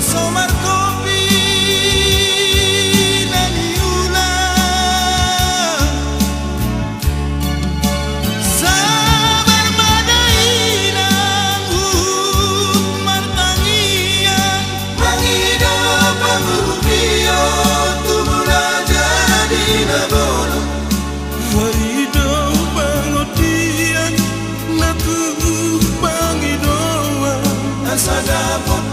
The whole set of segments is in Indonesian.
somar kopi nan ulang sabar badai nang martangian mangidop pangurupio tumula jadi nabono hidup pangodian natu pangidoan asa dapot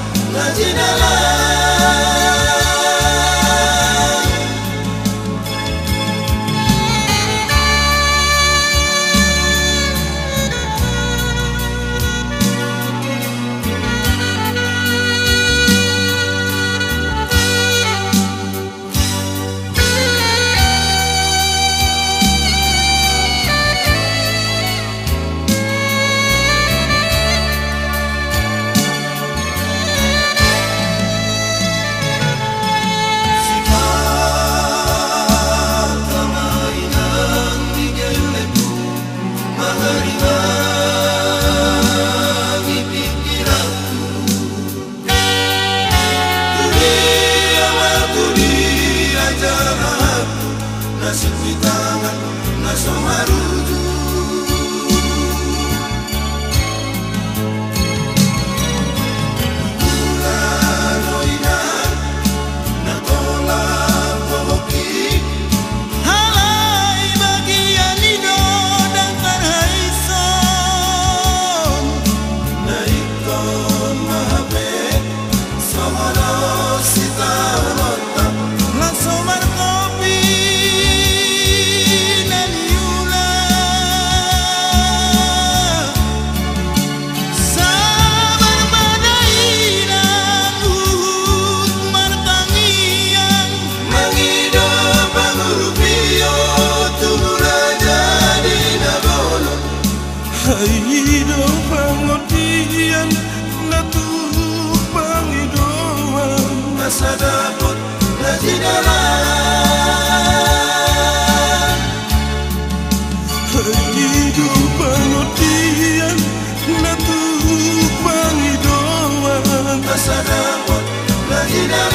nasib di tangan naso maruju bulan oinan natolak boboki halai bagian ido dan karhaison naikon mahabet somano sita rotta langsung markopi hidup pangodian natu pangidoan masa dapot najinalan hidup pangodian natu pangidoan masa dapot najinalan